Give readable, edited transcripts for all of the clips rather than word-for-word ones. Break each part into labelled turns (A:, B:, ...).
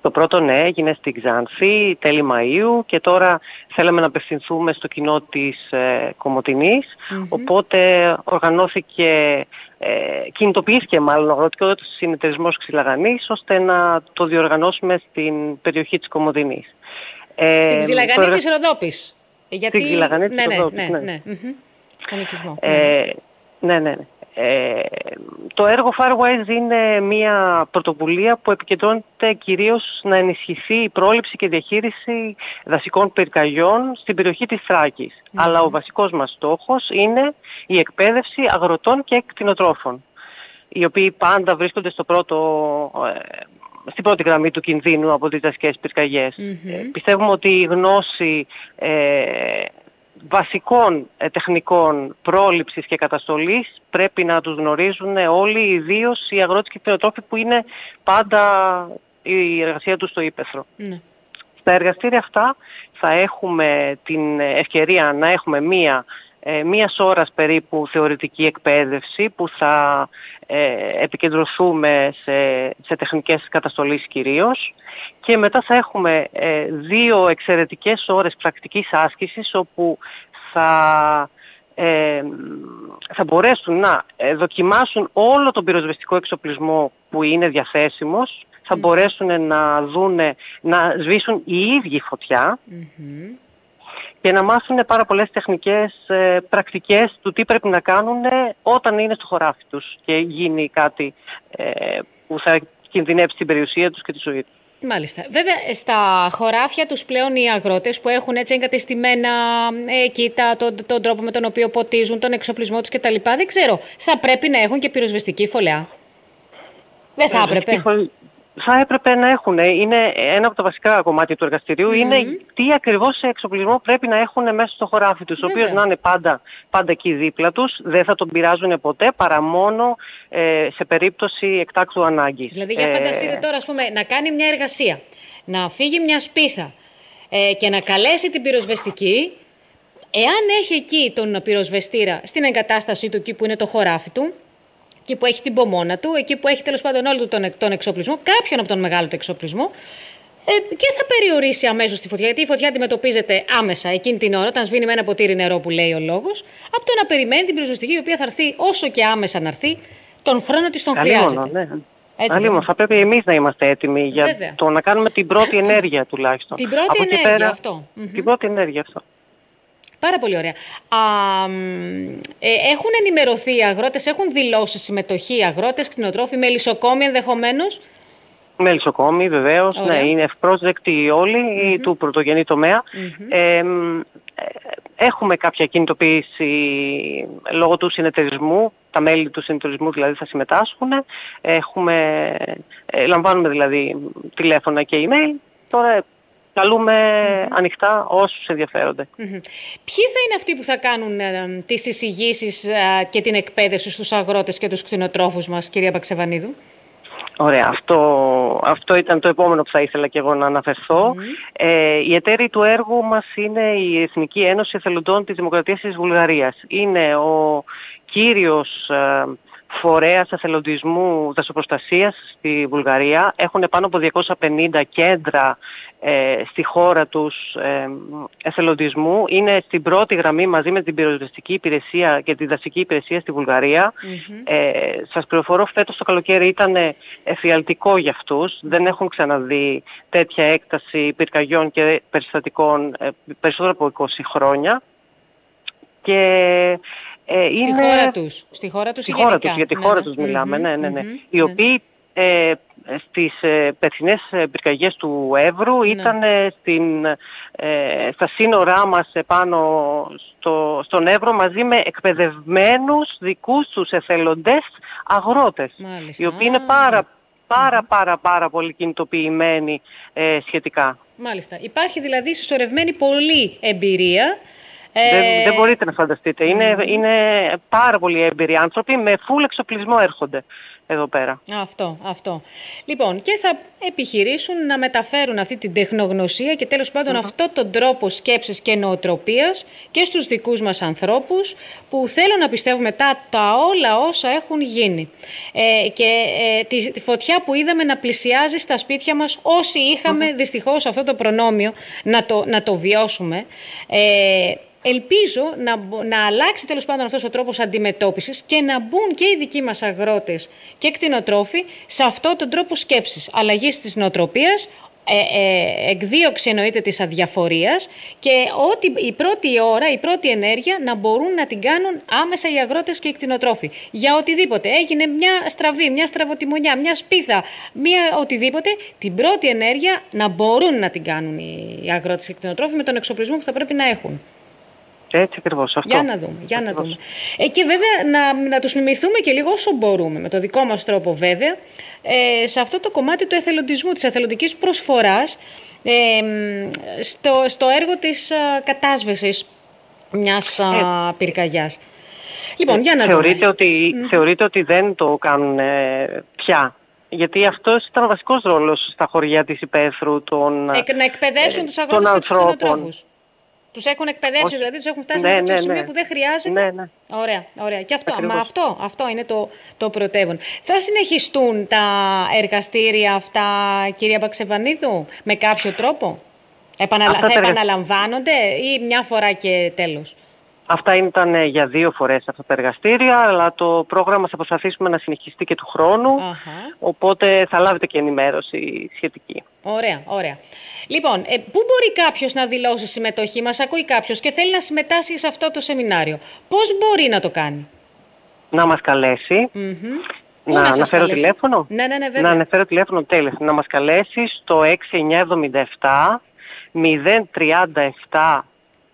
A: Το πρώτο, ναι, έγινε στην Ξάνθη τέλη Μαΐου και τώρα θέλαμε να απευθυνθούμε στο κοινό της Κομοτηνής. Οπότε κινητοποιήθηκε μάλλον ο Αγροτικός Συνεταιρισμός Ξυλαγανής ώστε να το διοργανώσουμε στην περιοχή της Κομοτηνής.
B: Στην Ξυλαγανή της Ροδόπης.
A: Στην Ξυλαγανή της Ροδόπης, ναι.
B: Στον οικισμό.
A: Ναι. Το έργο Farwise είναι μια πρωτοβουλία που επικεντρώνεται κυρίως να ενισχυθεί η πρόληψη και διαχείριση δασικών πυρκαγιών στην περιοχή της Θράκης. Αλλά ο βασικός μας στόχος είναι η εκπαίδευση αγροτών και κτηνοτρόφων, οι οποίοι πάντα βρίσκονται στην πρώτη γραμμή του κινδύνου από τις δασικές πυρκαγιές. Πιστεύουμε ότι η γνώση βασικών τεχνικών πρόληψης και καταστολής πρέπει να τους γνωρίζουν όλοι, ιδίως οι αγρότες και οι κτηνοτρόφοι που είναι πάντα η εργασία τους στο ύπαιθρο. Στα εργαστήρια αυτά θα έχουμε την ευκαιρία να έχουμε μίας ώρας περίπου θεωρητική εκπαίδευση που θα επικεντρωθούμε σε τεχνικές καταστολής κυρίως, και μετά θα έχουμε 2 εξαιρετικές ώρες πρακτικής άσκησης όπου θα μπορέσουν να δοκιμάσουν όλο τον πυροσβεστικό εξοπλισμό που είναι διαθέσιμος, θα μπορέσουν να σβήσουν οι ίδιοι φωτιά και να μάθουν πάρα πολλές τεχνικές πρακτικές του τι πρέπει να κάνουν όταν είναι στο χωράφι τους και γίνει κάτι που θα κινδυνεύσει την περιουσία τους και τη ζωή τους.
B: Μάλιστα. Βέβαια, στα χωράφια τους πλέον οι αγρότες που έχουν έτσι εγκατεστημένα τον τρόπο με τον οποίο ποτίζουν, τον εξοπλισμό τους κτλ. Δεν ξέρω, θα πρέπει να έχουν και πυροσβεστική φωλιά? Δεν θα έπρεπε?
A: Θα έπρεπε να έχουν. Είναι ένα από τα βασικά κομμάτια του εργαστηρίου. Είναι τι ακριβώς εξοπλισμό πρέπει να έχουν μέσα στο χωράφι τους, ο οποίος να είναι πάντα εκεί δίπλα τους, δεν θα τον πειράζουν ποτέ παρά μόνο σε περίπτωση εκτάκτου ανάγκης.
B: Δηλαδή, για φανταστείτε τώρα, ας πούμε, να κάνει μια εργασία, να φύγει μια σπίθα και να καλέσει την πυροσβεστική. Εάν έχει εκεί τον πυροσβεστήρα στην εγκατάστασή του, εκεί που είναι το χωράφι του, εκεί που έχει την πομόνα του, εκεί που έχει τέλος πάντων όλο τον εξοπλισμό, κάποιον από τον μεγάλο του εξοπλισμό, και θα περιορίσει αμέσως τη φωτιά. Γιατί η φωτιά αντιμετωπίζεται άμεσα εκείνη την ώρα, όταν σβήνει με ένα ποτήρι νερό που λέει ο λόγος, από το να περιμένει την πυροσβεστική, η οποία θα έρθει όσο και άμεσα να έρθει, τον χρόνο της τον χρειάζεται.
A: Ναι. Θα πρέπει εμείς να είμαστε έτοιμοι για το να κάνουμε την πρώτη ενέργεια τουλάχιστον.
B: Την πρώτη ενέργεια, αυτό.
A: Την πρώτη ενέργεια αυτό.
B: Πάρα πολύ ωραία. Έχουν ενημερωθεί οι αγρότες, έχουν δηλώσει συμμετοχή οι αγρότες, κτηνοτρόφοι, μελισσοκόμοι ενδεχομένως?
A: Μελισσοκόμοι βεβαίως, ναι, είναι ευπρόσδεκτοι όλοι του πρωτογενή τομέα. Έχουμε κάποια κινητοποίηση λόγω του συνεταιρισμού, τα μέλη του συνεταιρισμού δηλαδή θα συμμετάσχουν. Λαμβάνουμε δηλαδή τηλέφωνα και email. Τώρα καλούμε ανοιχτά όσους ενδιαφέρονται.
B: Ποιοι θα είναι αυτοί που θα κάνουν τις εισηγήσεις και την εκπαίδευση στους αγρότες και τους κτηνοτρόφους μας, κυρία Μπαξεβανίδου?
A: Ωραία, αυτό ήταν το επόμενο που θα ήθελα και εγώ να αναφερθώ. Η εταίροι του έργου μας είναι η Εθνική Ένωση Εθελοντών της Δημοκρατίας της Βουλγαρίας. Είναι ο κύριος φορέας εθελοντισμού δασοπροστασίας στη Βουλγαρία. Έχουν πάνω από 250 κέντρα στη χώρα τους εθελοντισμού. Είναι στην πρώτη γραμμή μαζί με την πυροσβεστική υπηρεσία και τη δασική υπηρεσία στη Βουλγαρία. Σας πληροφορώ, φέτος το καλοκαίρι ήταν εφιαλτικό για αυτούς. Δεν έχουν ξαναδεί τέτοια έκταση πυρκαγιών και περιστατικών περισσότερο από 20 χρόνια. Και
B: Στη χώρα τους
A: για τη χώρα τους μιλάμε, ναι. Οι οποίοι στις περσινές πυρκαγιές του Εύρου ήταν στα σύνορά μας πάνω στον Εύρο μαζί με εκπαιδευμένους δικούς τους εθελοντές αγρότες. Οι οποίοι είναι πάρα πολύ κινητοποιημένοι σχετικά.
B: Μάλιστα. Υπάρχει δηλαδή συσσωρευμένη πολλή εμπειρία.
A: Δεν μπορείτε να φανταστείτε. Είναι πάρα πολύ έμπειροι άνθρωποι, με full εξοπλισμό έρχονται. εδώ πέρα.
B: Αυτό. Λοιπόν, και θα επιχειρήσουν να μεταφέρουν αυτή την τεχνογνωσία και τέλος πάντων αυτόν τον τρόπο σκέψης και νοοτροπίας και στους δικούς μας ανθρώπους που θέλουν να πιστεύουν μετά τα όλα όσα έχουν γίνει. Τη φωτιά που είδαμε να πλησιάζει στα σπίτια μας, όσοι είχαμε δυστυχώς αυτό το προνόμιο να το βιώσουμε. Ελπίζω να αλλάξει τέλος πάντων αυτός ο τρόπος αντιμετώπισης και να μπουν και οι δικοί μας αγρότες και κτηνοτρόφοι σε αυτόν τον τρόπο σκέψης. Αλλαγής της νοοτροπίας, εκδίωξη εννοείται της αδιαφορίας και ότι η πρώτη ώρα, η πρώτη ενέργεια να μπορούν να την κάνουν άμεσα οι αγρότες και οι κτηνοτρόφοι. Για οτιδήποτε έγινε μια στραβή, μια στραβοτιμονιά, μια σπίθα, μια οτιδήποτε, την πρώτη ενέργεια να μπορούν να την κάνουν οι αγρότες και οι κτηνοτρόφοι με τον εξοπλισμό που θα πρέπει να έχουν.
A: Έτσι ακριβώς, αυτό.
B: Για να δούμε. Και βέβαια να τους μιμηθούμε και λίγο όσο μπορούμε, με το δικό μας τρόπο βέβαια, σε αυτό το κομμάτι του εθελοντισμού, της εθελοντικής προσφοράς, στο έργο της κατάσβεσης μιας πυρκαγιάς. Λοιπόν, για να δούμε.
A: Θεωρείτε ότι δεν το κάνουν πια. Γιατί αυτός ήταν ο βασικός ρόλος στα χωριά της υπαίθρου να
B: εκπαιδεύσουν τους αγρότες και τους κτηνοτρόφους. Τους έχουν εκπαιδεύσει, δηλαδή τους έχουν φτάσει σε ένα σημείο που δεν χρειάζεται.
A: Ναι.
B: Ωραία. Και αυτό είναι το πρωτεύον. Θα συνεχιστούν τα εργαστήρια αυτά, κυρία Παξεβανίδου, με κάποιο τρόπο? Θα επαναλαμβάνονται ή μια φορά και τέλος?
A: Αυτά ήταν για 2 φορές αυτά τα εργαστήρια, αλλά το πρόγραμμα θα προσπαθήσουμε να συνεχιστεί και του χρόνου, οπότε θα λάβετε και ενημέρωση σχετική.
B: Ωραία. Λοιπόν, πού μπορεί κάποιος να δηλώσει συμμετοχή? Μας ακούει κάποιος και θέλει να συμμετάσχει σε αυτό το σεμινάριο. Πώς μπορεί να το κάνει?
A: Να μας καλέσει. Να αναφέρω τηλέφωνο.
B: Ναι, βέβαια.
A: Να αναφέρω τηλέφωνο τέλος. Να μας καλέσει στο 6977 037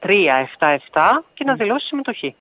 A: 377 και να δηλώσει συμμετοχή.